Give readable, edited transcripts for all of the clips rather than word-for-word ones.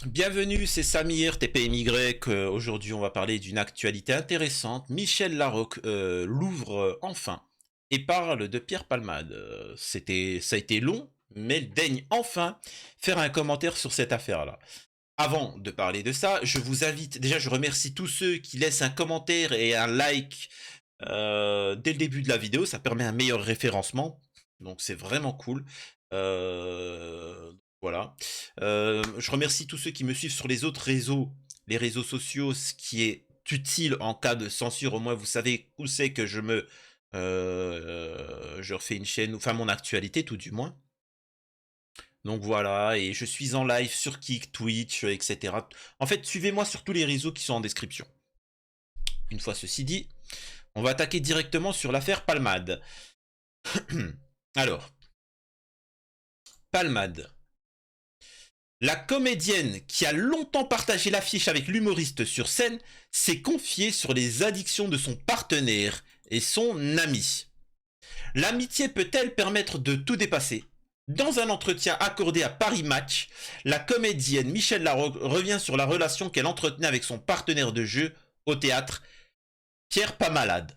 Bienvenue, c'est Samir, TPMY. Aujourd'hui, on va parler d'une actualité intéressante. Michel Larocque l'ouvre enfin et parle de Pierre Palmade. Ça a été long, mais il daigne enfin faire un commentaire sur cette affaire-là. Avant de parler de ça, je vous invite, déjà je remercie tous ceux qui laissent un commentaire et un like dès le début de la vidéo, ça permet un meilleur référencement, donc c'est vraiment cool. Voilà. Je remercie tous ceux qui me suivent sur les autres réseaux, les réseaux sociaux, ce qui est utile en cas de censure. Au moins, vous savez où c'est que je refais une chaîne, enfin mon actualité tout du moins. Donc voilà, et je suis en live sur Kik, Twitch, etc. En fait, suivez-moi sur tous les réseaux qui sont en description. Une fois ceci dit, on va attaquer directement sur l'affaire Palmade. Alors, Palmade. La comédienne qui a longtemps partagé l'affiche avec l'humoriste sur scène s'est confiée sur les addictions de son partenaire et son ami. L'amitié peut-elle permettre de tout dépasser? Dans un entretien accordé à Paris Match, la comédienne Michel Larocque revient sur la relation qu'elle entretenait avec son partenaire de jeu au théâtre, Pierre Pamalade.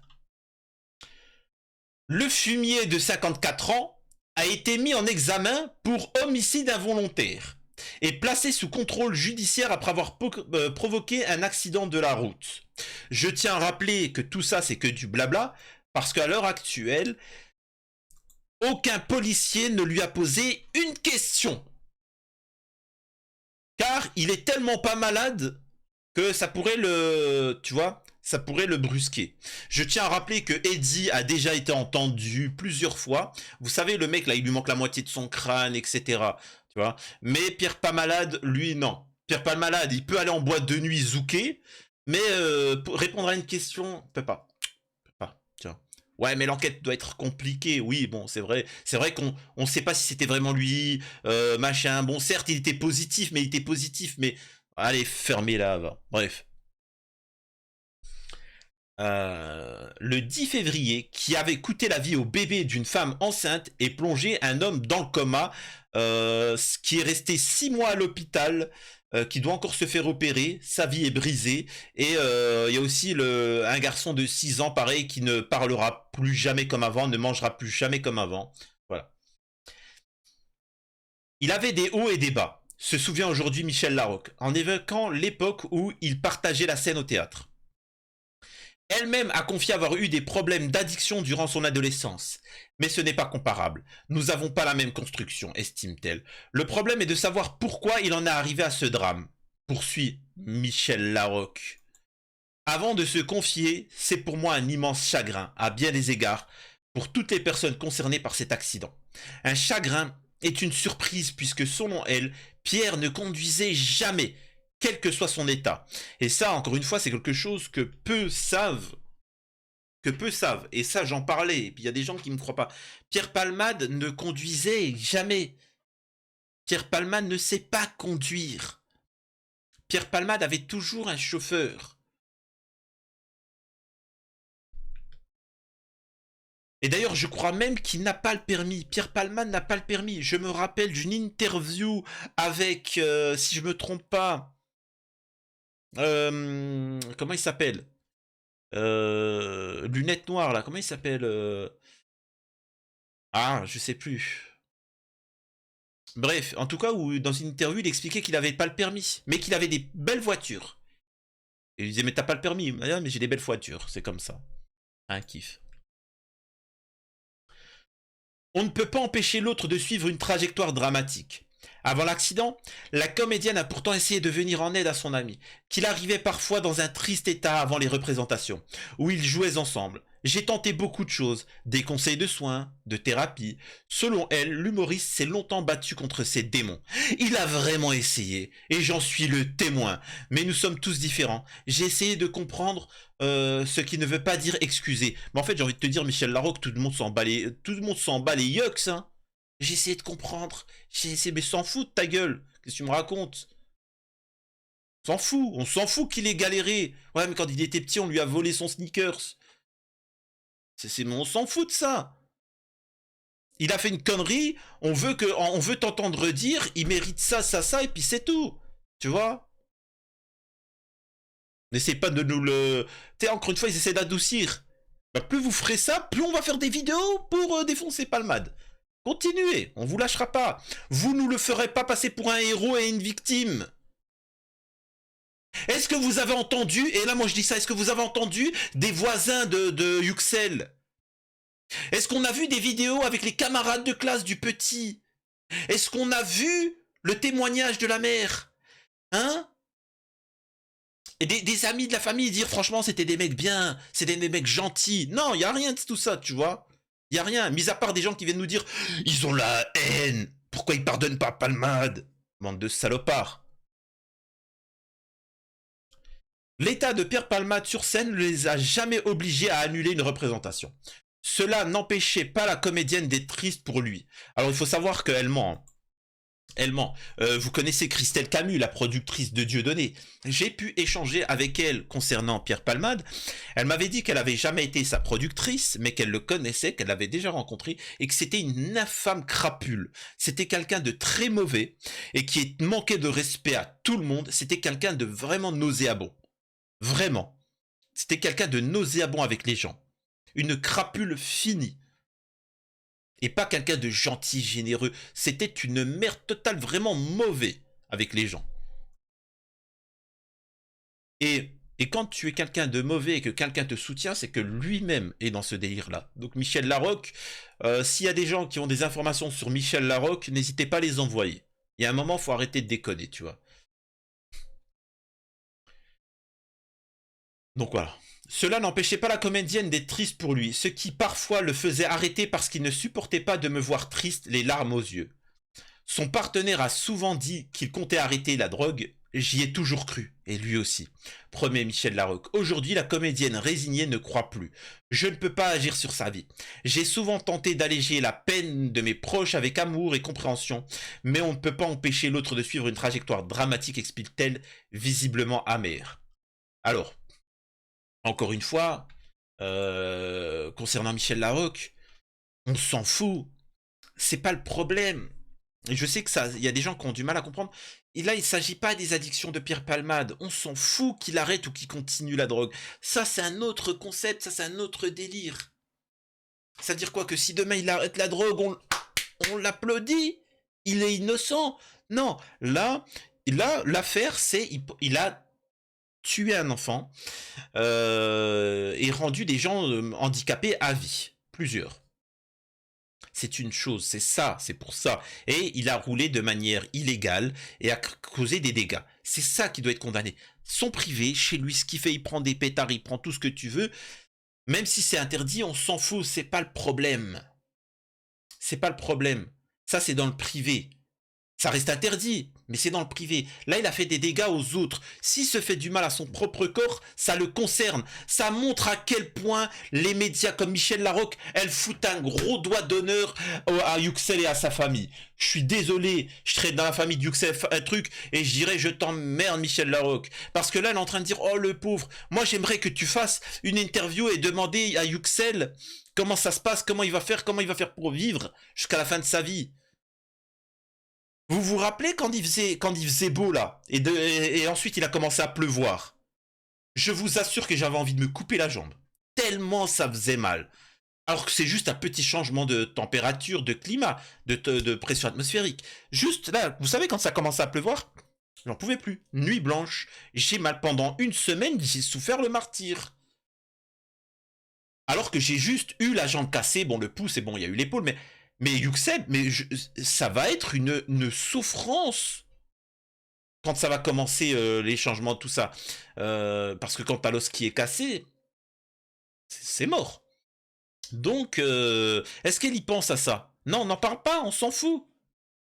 Le fumier de 54 ans a été mis en examen pour homicide involontaire et placé sous contrôle judiciaire après avoir provoqué un accident de la route. Je tiens à rappeler que tout ça c'est que du blabla, parce qu'à l'heure actuelle, aucun policier ne lui a posé une question. Car il est tellement pas malade que ça pourrait tu vois, ça pourrait le brusquer. Je tiens à rappeler que Eddie a déjà été entendu plusieurs fois. Vous savez, le mec là, il lui manque la moitié de son crâne, etc. Tu vois. Mais Pierre pas malade, lui, non. Pierre pas malade, il peut aller en boîte de nuit zouker, mais pour répondre à une question, peut pas. Peut pas. Tiens. Ouais, mais l'enquête doit être compliquée. Oui, bon, c'est vrai. C'est vrai qu'on ne sait pas si c'était vraiment lui, machin. Bon, certes, il était positif, mais allez, fermez-la. Bref. Le 10 février, qui avait coûté la vie au bébé d'une femme enceinte et plongé un homme dans le coma, qui est resté 6 mois à l'hôpital, qui doit encore se faire opérer, sa vie est brisée, et il y a aussi un garçon de 6 ans, pareil, qui ne parlera plus jamais comme avant, ne mangera plus jamais comme avant. Voilà. Il avait des hauts et des bas, se souvient aujourd'hui Michel Larocque, en évoquant l'époque où il partageait la scène au théâtre. Elle-même a confié avoir eu des problèmes d'addiction durant son adolescence. Mais ce n'est pas comparable. Nous n'avons pas la même construction, estime-t-elle. Le problème est de savoir pourquoi il en est arrivé à ce drame. Poursuit Michel Larocque. Avant de se confier, c'est pour moi un immense chagrin, à bien des égards, pour toutes les personnes concernées par cet accident. Un chagrin est une surprise puisque, selon elle, Pierre ne conduisait jamais, quel que soit son état. Et ça, encore une fois, c'est quelque chose que peu savent, et ça j'en parlais, et puis il y a des gens qui ne me croient pas. Pierre Palmade ne conduisait jamais. Pierre Palmade ne sait pas conduire. Pierre Palmade avait toujours un chauffeur. Et d'ailleurs, je crois même qu'il n'a pas le permis. Pierre Palmade n'a pas le permis. Je me rappelle d'une interview avec, si je me trompe pas, comment il s'appelle, lunettes noires là, comment il s'appelle, ah, je sais plus. Bref, en tout cas, où dans une interview, il expliquait qu'il n'avait pas le permis, mais qu'il avait des belles voitures. Et il disait, mais t'as pas le permis? Ah, mais j'ai des belles voitures, c'est comme ça. Un kiff. On ne peut pas empêcher l'autre de suivre une trajectoire dramatique. Avant l'accident, la comédienne a pourtant essayé de venir en aide à son ami, qu'il arrivait parfois dans un triste état avant les représentations, où ils jouaient ensemble. J'ai tenté beaucoup de choses, des conseils de soins, de thérapie. Selon elle, l'humoriste s'est longtemps battu contre ses démons. Il a vraiment essayé, et j'en suis le témoin. Mais nous sommes tous différents. J'ai essayé de comprendre ce qui ne veut pas dire excuser. Mais en fait, j'ai envie de te dire, Michel Larocque, tout le monde s'en bat les yucks, hein. J'ai essayé de comprendre. J'ai essayé, mais s'en fout de ta gueule. Qu'est-ce que tu me racontes? On s'en fout qu'il ait galéré. Ouais, mais quand il était petit, on lui a volé son sneakers. On s'en fout de ça. Il a fait une connerie, on veut t'entendre dire, il mérite ça, ça, ça, et puis c'est tout. Tu vois? N'essayez pas de nous le... Tu sais, encore une fois, ils essaient d'adoucir. Bah, plus vous ferez ça, plus on va faire des vidéos pour défoncer Palmade. Continuez, on vous lâchera pas. Vous nous le ferez pas passer pour un héros et une victime. Est-ce que vous avez entendu, et là moi je dis ça, est-ce que vous avez entendu des voisins de Yuxel? Est-ce qu'on a vu des vidéos avec les camarades de classe du petit? Est-ce qu'on a vu le témoignage de la mère? Hein? Et des amis de la famille dire franchement c'était des mecs bien, c'était des mecs gentils. Non, il y a rien de tout ça, tu vois. Il y a rien, mis à part des gens qui viennent nous dire ils ont la haine. Pourquoi ils pardonnent pas Palmade? Bande de salopards. L'état de Pierre Palmade sur scène ne les a jamais obligés à annuler une représentation. Cela n'empêchait pas la comédienne d'être triste pour lui. Alors il faut savoir qu'elle ment. Hein. Elle ment. Vous connaissez Christelle Camus, la productrice de Dieudonné. J'ai pu échanger avec elle concernant Pierre Palmade. Elle m'avait dit qu'elle avait jamais été sa productrice, mais qu'elle le connaissait, qu'elle l'avait déjà rencontré, et que c'était une infâme crapule. C'était quelqu'un de très mauvais, et qui manquait de respect à tout le monde. C'était quelqu'un de vraiment nauséabond. Vraiment. C'était quelqu'un de nauséabond avec les gens. Une crapule finie. Et pas quelqu'un de gentil, généreux. C'était une merde totale, vraiment mauvais avec les gens. Et quand tu es quelqu'un de mauvais et que quelqu'un te soutient, c'est que lui-même est dans ce délire-là. Donc Michel Larocque, s'il y a des gens qui ont des informations sur Michel Larocque, n'hésitez pas à les envoyer. Il y a un moment, il faut arrêter de déconner, tu vois. Donc voilà. Cela n'empêchait pas la comédienne d'être triste pour lui, ce qui parfois le faisait arrêter parce qu'il ne supportait pas de me voir triste, les larmes aux yeux. Son partenaire a souvent dit qu'il comptait arrêter la drogue. J'y ai toujours cru, et lui aussi. Promet Michel Larocque. Aujourd'hui, la comédienne résignée ne croit plus. Je ne peux pas agir sur sa vie. J'ai souvent tenté d'alléger la peine de mes proches avec amour et compréhension, mais on ne peut pas empêcher l'autre de suivre une trajectoire dramatique, explique-t-elle, visiblement amère. Alors, encore une fois, concernant Michel Larocque, on s'en fout. C'est pas le problème. Et je sais que ça, il y a des gens qui ont du mal à comprendre. Et là, il ne s'agit pas des addictions de Pierre Palmade. On s'en fout qu'il arrête ou qu'il continue la drogue. Ça, c'est un autre concept, ça, c'est un autre délire. C'est-à-dire quoi? Que si demain il arrête la drogue, on l'applaudit? Il est innocent? Non. Là, l'affaire, c'est il a tué un enfant et rendu des gens handicapés à vie. Plusieurs. C'est une chose, c'est ça, c'est pour ça. Et il a roulé de manière illégale et a causé des dégâts. C'est ça qui doit être condamné. Son privé, chez lui, ce qu'il fait, il prend des pétards, il prend tout ce que tu veux. Même si c'est interdit, on s'en fout, c'est pas le problème. C'est pas le problème. Ça, c'est dans le privé. Ça reste interdit, mais c'est dans le privé. Là, il a fait des dégâts aux autres. S'il se fait du mal à son propre corps, ça le concerne. Ça montre à quel point les médias comme Michel Larocque, elles foutent un gros doigt d'honneur à Yuxel et à sa famille. Je suis désolé, je serais dans la famille de Yuxel un truc et je dirais je t'emmerde Michel Larocque. Parce que là, elle est en train de dire oh le pauvre. Moi, j'aimerais que tu fasses une interview et demander à Yuxel comment ça se passe, comment il va faire pour vivre jusqu'à la fin de sa vie. Vous vous rappelez quand il faisait beau là et ensuite il a commencé à pleuvoir. Je vous assure que j'avais envie de me couper la jambe. Tellement ça faisait mal. Alors que c'est juste un petit changement de température, de climat, de pression atmosphérique. Juste là, vous savez quand ça commençait à pleuvoir, j'en pouvais plus. Nuit blanche, j'ai mal pendant une semaine, j'ai souffert le martyr. Alors que j'ai juste eu la jambe cassée, bon le pouce et bon il y a eu l'épaule, mais Yuxed, ça va être une souffrance quand ça va commencer les changements, tout ça. Parce que quand t'as l'os qui est cassé, c'est mort. Donc, est-ce qu'elle y pense à ça? Non, on n'en parle pas, on s'en fout.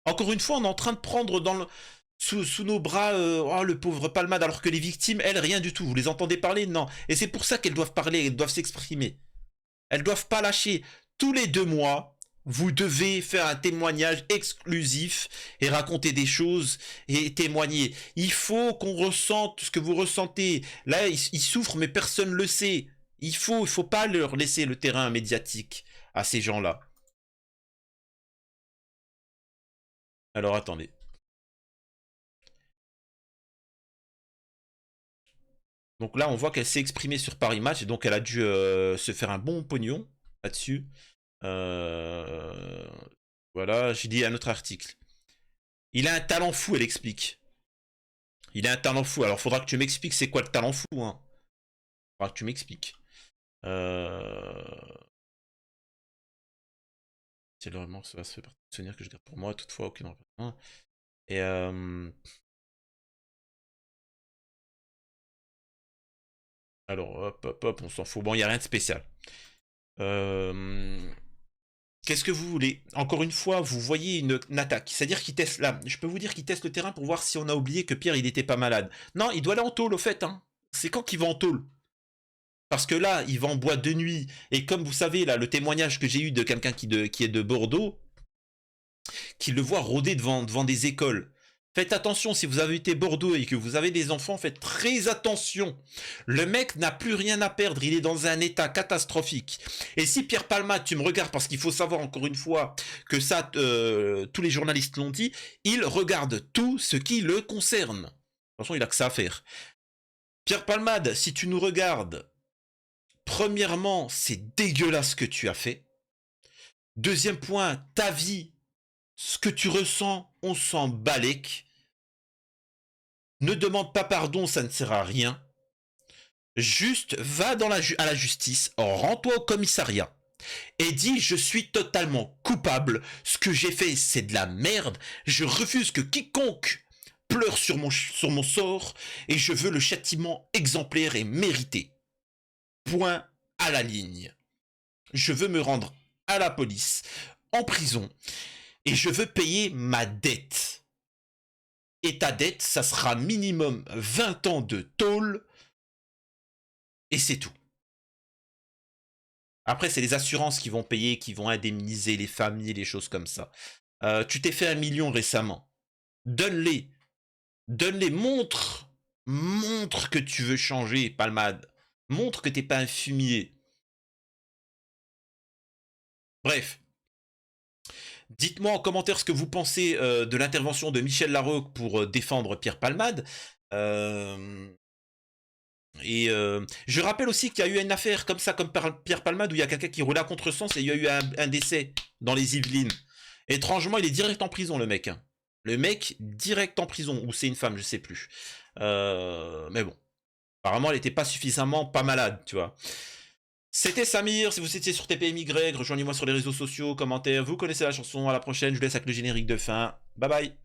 Encore une fois, on est en train de prendre sous nos bras oh, le pauvre Palmade, alors que les victimes, elles, rien du tout. Vous les entendez parler? Non. Et c'est pour ça qu'elles doivent parler, elles doivent s'exprimer. Elles doivent pas lâcher. Tous les 2 mois, vous devez faire un témoignage exclusif et raconter des choses et témoigner. Il faut qu'on ressente ce que vous ressentez. Là, ils souffrent, mais personne ne le sait. Il faut pas leur laisser le terrain médiatique à ces gens-là. Alors attendez. Donc là, on voit qu'elle s'est exprimée sur Paris Match, donc elle a dû se faire un bon pognon là-dessus. Voilà, j'ai dit un autre article. Il a un talent fou, elle explique. Il a un talent fou. Alors, faudra que tu m'expliques c'est quoi le talent fou. Hein. Faudra que tu m'expliques. C'est vraiment ça fait partie de souvenirs que je garde pour moi. Toutefois, aucune reconnaissance. Et alors, hop, hop, hop, on s'en fout. Bon, il n'y a rien de spécial. Qu'est-ce que vous voulez? Encore une fois, vous voyez une attaque. C'est-à-dire qu'il teste là. Je peux vous dire qu'il teste le terrain pour voir si on a oublié que Pierre, il n'était pas malade. Non, il doit aller en tôle, au fait. Hein. C'est quand qu'il va en tôle? Parce que là, il va en boîte de nuit. Et comme vous savez, là, le témoignage que j'ai eu de quelqu'un qui est de Bordeaux, qui le voit rôder devant des écoles. Faites attention, si vous avez été Bordeaux et que vous avez des enfants, faites très attention. Le mec n'a plus rien à perdre, il est dans un état catastrophique. Et si Pierre Palmade, tu me regardes, parce qu'il faut savoir encore une fois que ça, tous les journalistes l'ont dit, il regarde tout ce qui le concerne. De toute façon, il a que ça à faire. Pierre Palmade, si tu nous regardes, premièrement, c'est dégueulasse ce que tu as fait. Deuxième point, ta vie, ce que tu ressens, on s'en balèque. Ne demande pas pardon, ça ne sert à rien. Juste va à la justice, rends-toi au commissariat et dis je suis totalement coupable. Ce que j'ai fait, c'est de la merde. Je refuse que quiconque pleure sur mon sort et je veux le châtiment exemplaire et mérité. Point à la ligne. Je veux me rendre à la police, en prison, et je veux payer ma dette. Et ta dette, ça sera minimum 20 ans de tôle, et c'est tout. Après, c'est les assurances qui vont payer, qui vont indemniser les familles, les choses comme ça. Tu t'es fait 1 million récemment. Donne-les. Donne-les. Montre que tu veux changer, Palmade. Montre que t'es pas un fumier. Bref. Dites-moi en commentaire ce que vous pensez de l'intervention de Michel Larocque pour défendre Pierre Palmade. Je rappelle aussi qu'il y a eu une affaire comme ça, comme Pierre Palmade, où il y a quelqu'un qui roulait à contresens et il y a eu un décès dans les Yvelines. Étrangement, il est direct en prison, le mec. Hein. Le mec, direct en prison. Ou c'est une femme, je sais plus. Mais bon. Apparemment, elle n'était pas suffisamment pas malade, tu vois. C'était Samir, si vous étiez sur TPMY, rejoignez-moi sur les réseaux sociaux, commentaires, vous connaissez la chanson, à la prochaine, je vous laisse avec le générique de fin. Bye bye.